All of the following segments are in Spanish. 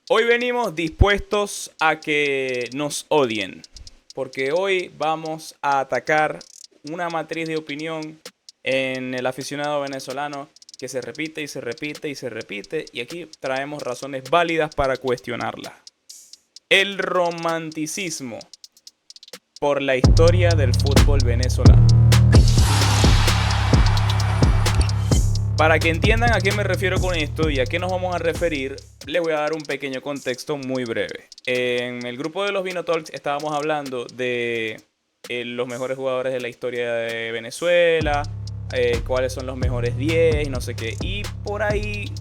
Hoy venimos dispuestos a que nos odien, porque hoy vamos a atacar una matriz de opinión en el aficionado venezolano que se repite y se repite y se repite, y aquí traemos razones válidas para cuestionarla. El romanticismo por la historia del fútbol venezolano. Para que entiendan a qué me refiero con esto y a qué nos vamos a referir, les voy a dar un pequeño contexto muy breve. En el grupo de los Vino Talks estábamos hablando de los mejores jugadores de la historia de Venezuela, cuáles son los mejores 10 y no sé qué. Y por ahí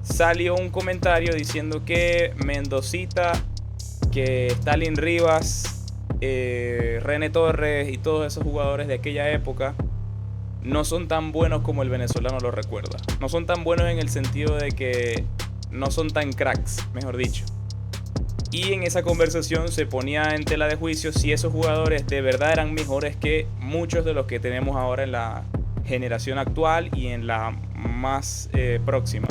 salió un comentario diciendo que Mendocita, que Stalin Rivas, René Torres y todos esos jugadores de aquella época no son tan buenos como el venezolano lo recuerda. No son tan buenos en el sentido de que no son tan cracks, mejor dicho. Y en esa conversación se ponía en tela de juicio si esos jugadores de verdad eran mejores que muchos de los que tenemos ahora en la generación actual y en la más próxima,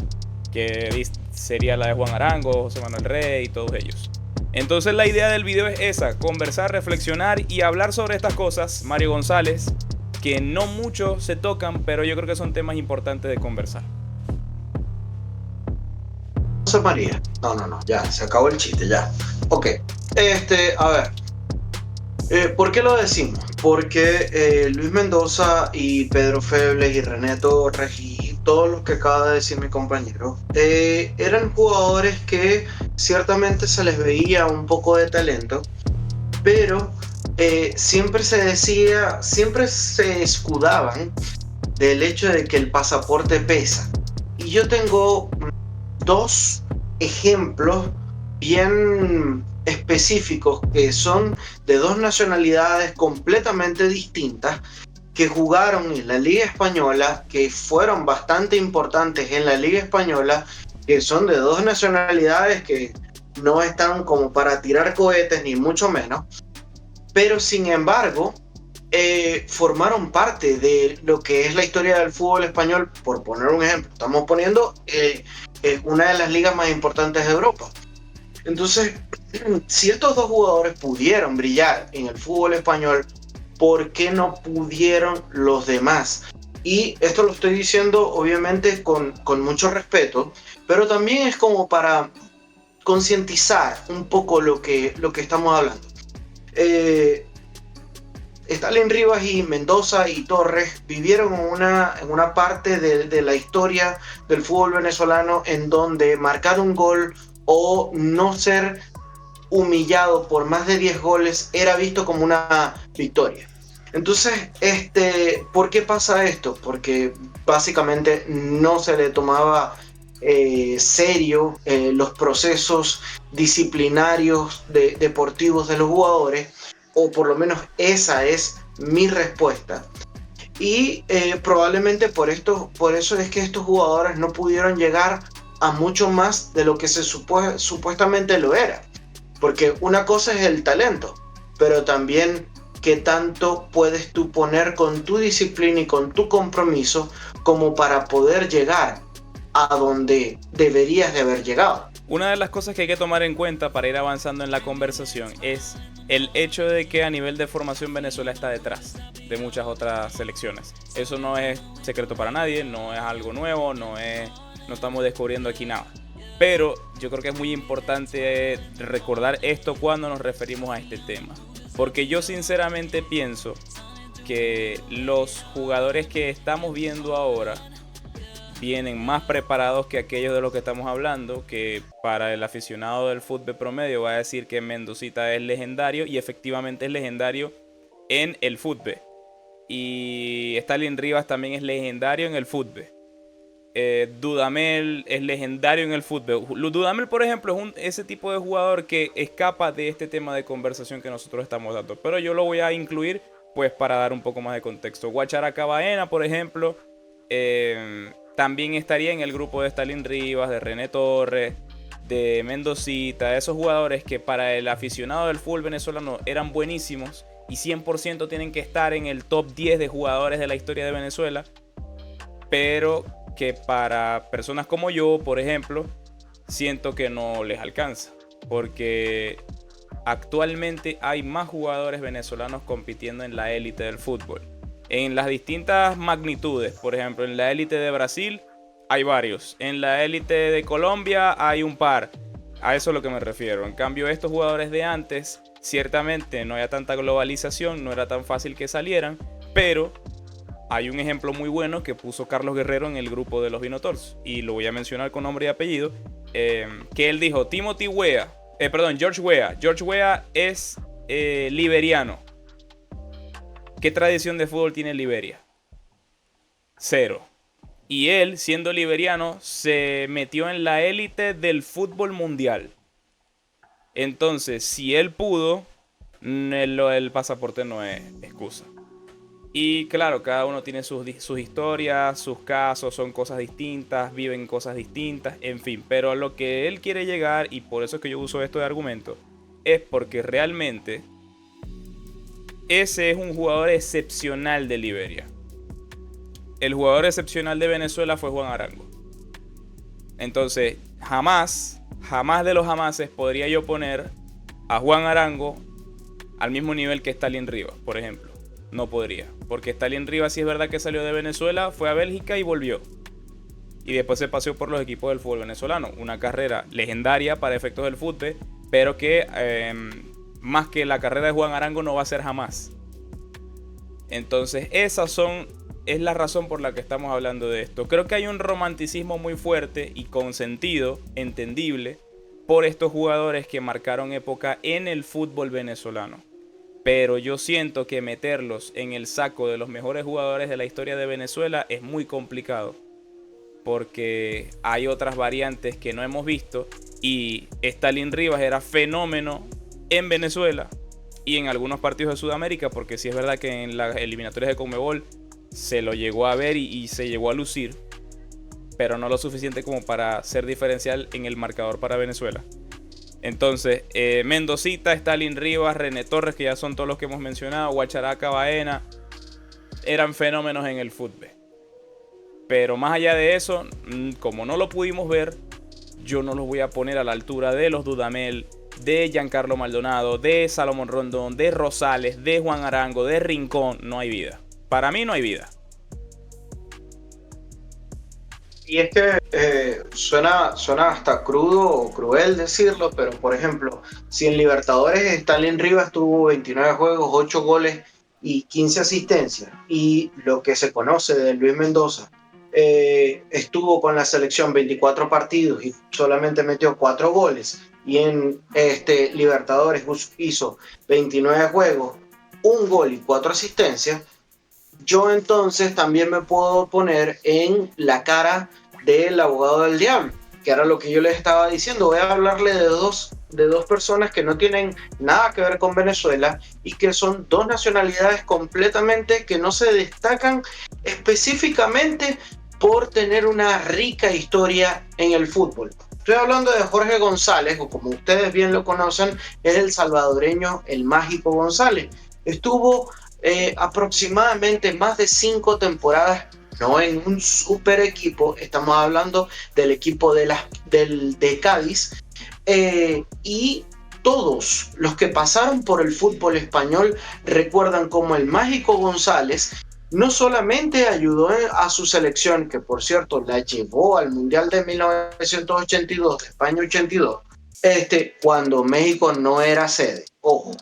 que sería la de Juan Arango, José Manuel Rey y todos ellos. Entonces la idea del video es esa: conversar, reflexionar y hablar sobre estas cosas. Mario González, que no mucho se tocan, pero yo creo que son temas importantes de conversar. José María. No, no, no, ya, se acabó el chiste, ya. Ok, a ver, ¿por qué lo decimos? Porque Luis Mendoza y Pedro Febles y René Torres y todos los que acaba de decir mi compañero, eran jugadores que ciertamente se les veía un poco de talento, pero siempre se decía, siempre se escudaban del hecho de que el pasaporte pesa. Y yo tengo dos ejemplos bien específicos que son de dos nacionalidades completamente distintas que jugaron en la Liga Española, que fueron bastante importantes en la Liga Española, que son de dos nacionalidades que no están como para tirar cohetes ni mucho menos, pero sin embargo formaron parte de lo que es la historia del fútbol español. Por poner un ejemplo, estamos poniendo una de las ligas más importantes de Europa. Entonces, si estos dos jugadores pudieron brillar en el fútbol español, ¿por qué no pudieron los demás? Y esto lo estoy diciendo obviamente con mucho respeto, pero también es como para concientizar un poco lo que estamos hablando. Eh, Stalin Rivas y Mendoza y Torres vivieron en una parte de la historia del fútbol venezolano en donde marcar un gol o no ser humillado por más de 10 goles era visto como una victoria. Entonces, ¿por qué pasa esto? Porque básicamente no se le tomaba serio los procesos disciplinarios deportivos de los jugadores, o por lo menos esa es mi respuesta. Y probablemente por eso es que estos jugadores no pudieron llegar a mucho más de lo que supuestamente lo era. Porque una cosa es el talento, pero también qué tanto puedes tú poner con tu disciplina y con tu compromiso como para poder llegar a donde deberías de haber llegado. Una de las cosas que hay que tomar en cuenta para ir avanzando en la conversación es el hecho de que a nivel de formación Venezuela está detrás de muchas otras selecciones. Eso no es secreto para nadie, no es algo nuevo, no estamos descubriendo aquí nada. Pero yo creo que es muy importante recordar esto cuando nos referimos a este tema. Porque yo sinceramente pienso que los jugadores que estamos viendo ahora vienen más preparados que aquellos de los que estamos hablando, que para el aficionado del fútbol promedio va a decir que Mendocita es legendario, y efectivamente es legendario en el fútbol. Y Stalin Rivas también es legendario en el fútbol. Dudamel es legendario en el fútbol. Dudamel, por ejemplo, es ese tipo de jugador que escapa de este tema de conversación que nosotros estamos dando, pero yo lo voy a incluir pues para dar un poco más de contexto. Guacharaca Baena, por ejemplo, también estaría en el grupo de Stalin Rivas, de René Torres, de Mendocita, esos jugadores que para el aficionado del fútbol venezolano eran buenísimos y 100% tienen que estar en el top 10 de jugadores de la historia de Venezuela, pero que para personas como yo, por ejemplo, siento que no les alcanza, porque actualmente hay más jugadores venezolanos compitiendo en la élite del fútbol, en las distintas magnitudes. Por ejemplo, en la élite de Brasil hay varios, en la élite de Colombia hay un par. A eso es lo que me refiero. En cambio, estos jugadores de antes, ciertamente no había tanta globalización, no era tan fácil que salieran, pero hay un ejemplo muy bueno que puso Carlos Guerrero en el grupo de los Vinotorts, y lo voy a mencionar con nombre y apellido, que él dijo, Timothy Weah, George Weah. George Weah es liberiano. ¿Qué tradición de fútbol tiene Liberia? Cero. Y él, siendo liberiano, se metió en la élite del fútbol mundial. Entonces, si él pudo, el pasaporte no es excusa. Y claro, cada uno tiene sus historias, sus casos, son cosas distintas, viven cosas distintas, en fin. Pero a lo que él quiere llegar, y por eso es que yo uso esto de argumento, es porque realmente ese es un jugador excepcional de Liberia. El jugador excepcional de Venezuela fue Juan Arango. Entonces, jamás de los jamases podría yo poner a Juan Arango al mismo nivel que Stalin Rivas, por ejemplo. No podría, porque Stalin Rivas, sí es verdad que salió de Venezuela, fue a Bélgica y volvió. Y después se paseó por los equipos del fútbol venezolano. Una carrera legendaria para efectos del fútbol, pero que más que la carrera de Juan Arango no va a ser jamás. Entonces, es la razón por la que estamos hablando de esto. Creo que hay un romanticismo muy fuerte y con sentido, entendible, por estos jugadores que marcaron época en el fútbol venezolano. Pero yo siento que meterlos en el saco de los mejores jugadores de la historia de Venezuela es muy complicado, porque hay otras variantes que no hemos visto, y Stalin Rivas era fenómeno en Venezuela y en algunos partidos de Sudamérica, porque sí es verdad que en las eliminatorias de Conmebol se lo llegó a ver y se llegó a lucir, pero no lo suficiente como para ser diferencial en el marcador para Venezuela. Entonces, Mendocita, Stalin Rivas, René Torres, que ya son todos los que hemos mencionado, Guacharaca, Baena, eran fenómenos en el fútbol. Pero más allá de eso, como no lo pudimos ver, yo no los voy a poner a la altura de los Dudamel, de Giancarlo Maldonado, de Salomón Rondón, de Rosales, de Juan Arango, de Rincón. No hay vida. Para mí no hay vida. Y es que suena hasta crudo o cruel decirlo, pero por ejemplo, si en Libertadores Stalin Rivas tuvo 29 juegos, 8 goles y 15 asistencias, y lo que se conoce de Luis Mendoza, estuvo con la selección 24 partidos y solamente metió 4 goles, y en Libertadores hizo 29 juegos, 1 gol y 4 asistencias, yo entonces también me puedo poner en la cara del abogado del diablo, que era lo que yo les estaba diciendo. Voy a hablarle de dos personas que no tienen nada que ver con Venezuela y que son dos nacionalidades completamente que no se destacan específicamente por tener una rica historia en el fútbol. Estoy hablando de Jorge González, o como ustedes bien lo conocen, es el salvadoreño El Mágico González. Estuvo aproximadamente más de 5 temporadas, no en un super equipo, estamos hablando del equipo de Cádiz, y todos los que pasaron por el fútbol español recuerdan cómo el Mágico González no solamente ayudó a su selección, que por cierto la llevó al Mundial de 1982, de España 82, cuando México no era sede, ojo.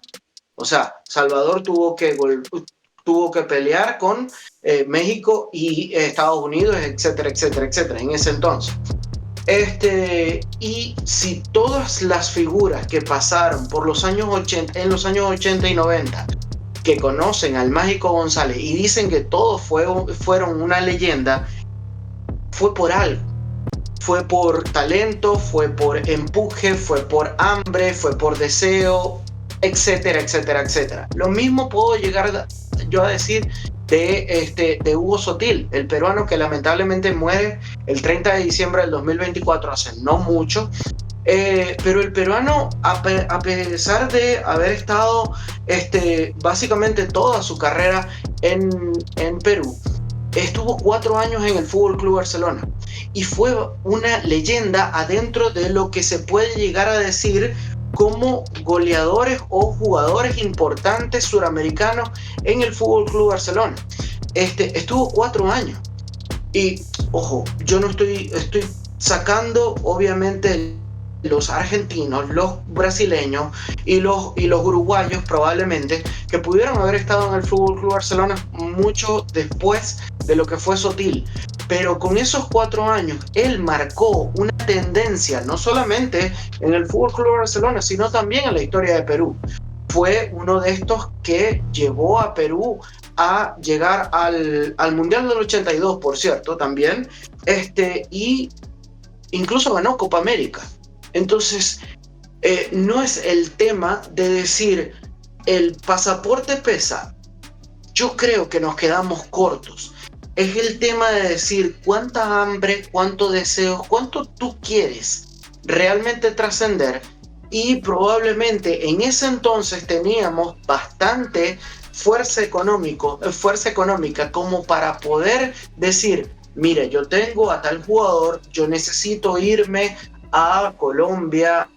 O sea, Salvador tuvo que pelear con México y Estados Unidos, etcétera, etcétera, etcétera, en ese entonces. Y si todas las figuras que pasaron por los años 80, en los años 80 y 90, que conocen al Mágico González y dicen que todos fueron una leyenda, fue por algo. Fue por talento, fue por empuje, fue por hambre, fue por deseo, etcétera, etcétera, etcétera. Lo mismo puedo llegar yo a decir de Hugo Sotil, el peruano que lamentablemente muere el 30 de diciembre del 2024, hace no mucho, pero el peruano, a pesar de haber estado básicamente toda su carrera en Perú, estuvo 4 años en el Fútbol Club Barcelona. y fue una leyenda adentro de lo que se puede llegar a decir como goleadores o jugadores importantes suramericanos en el Fútbol Club Barcelona. Estuvo 4 años. Y, ojo, yo no estoy sacando, obviamente, los argentinos, los brasileños y los uruguayos probablemente, que pudieron haber estado en el Fútbol Club Barcelona mucho después de lo que fue Sotil. Pero con esos 4 años, él marcó una tendencia, no solamente en el Fútbol Club Barcelona, sino también en la historia de Perú. Fue uno de estos que llevó a Perú a llegar al Mundial del 82, por cierto, también, y incluso ganó Copa América. Entonces, no es el tema de decir el pasaporte pesa. Yo creo que nos quedamos cortos. Es el tema de decir cuánta hambre, cuánto deseo, cuánto tú quieres realmente trascender. Y probablemente en ese entonces teníamos bastante fuerza económica como para poder decir, mire, yo tengo a tal jugador, yo necesito irme a Colombia,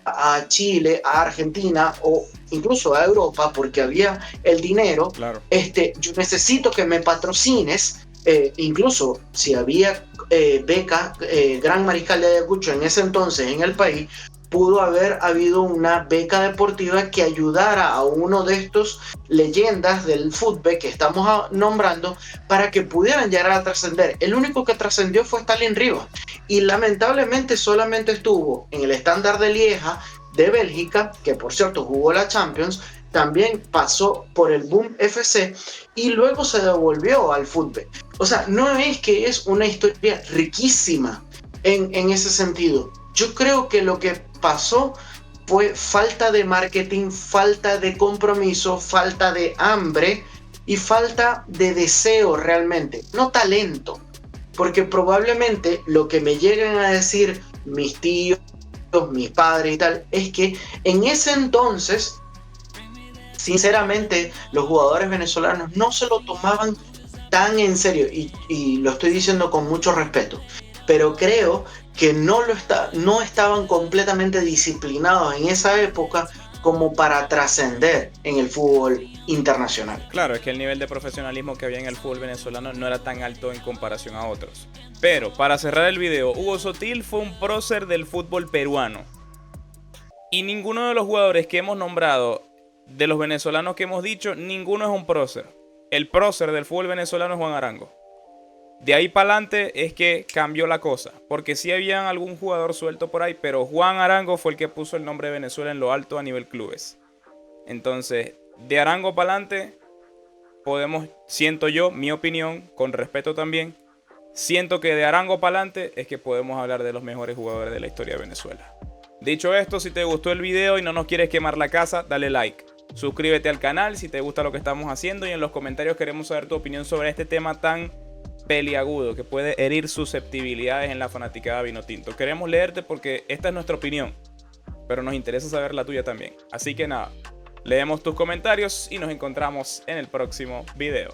a Chile, a Argentina o incluso a Europa porque había el dinero. Claro. Yo necesito que me patrocines, incluso si había becas, Gran Mariscal de Ayacucho en ese entonces en el país, pudo haber habido una beca deportiva que ayudara a uno de estos leyendas del fútbol que estamos nombrando para que pudieran llegar a trascender. El único que trascendió fue Stalin Rivas y lamentablemente solamente estuvo en el Standard de Lieja de Bélgica, que por cierto jugó la Champions, también pasó por el Boom FC y luego se devolvió al fútbol. O sea, no es que es una historia riquísima en ese sentido. Yo creo que lo que pasó fue falta de marketing, falta de compromiso, falta de hambre y falta de deseo realmente, no talento. Porque probablemente lo que me llegan a decir mis tíos, mis padres y tal, es que en ese entonces, sinceramente, los jugadores venezolanos no se lo tomaban tan en serio y lo estoy diciendo con mucho respeto. Pero creo que no estaban completamente disciplinados en esa época como para trascender en el fútbol internacional. Claro, es que el nivel de profesionalismo que había en el fútbol venezolano no era tan alto en comparación a otros. Pero, para cerrar el video, Hugo Sotil fue un prócer del fútbol peruano. Y ninguno de los jugadores que hemos nombrado, de los venezolanos que hemos dicho, ninguno es un prócer. El prócer del fútbol venezolano es Juan Arango. De ahí para adelante es que cambió la cosa, porque sí había algún jugador suelto por ahí, pero Juan Arango fue el que puso el nombre de Venezuela en lo alto a nivel clubes. Entonces, de Arango para adelante, podemos, siento yo, mi opinión, con respeto también, siento que de Arango para adelante es que podemos hablar de los mejores jugadores de la historia de Venezuela. Dicho esto, si te gustó el video y no nos quieres quemar la casa, dale like. Suscríbete al canal si te gusta lo que estamos haciendo y en los comentarios queremos saber tu opinión sobre este tema tan peliagudo que puede herir susceptibilidades en la fanaticada vinotinto. Queremos leerte porque esta es nuestra opinión, pero nos interesa saber la tuya también. Así que nada, leemos tus comentarios y nos encontramos en el próximo video.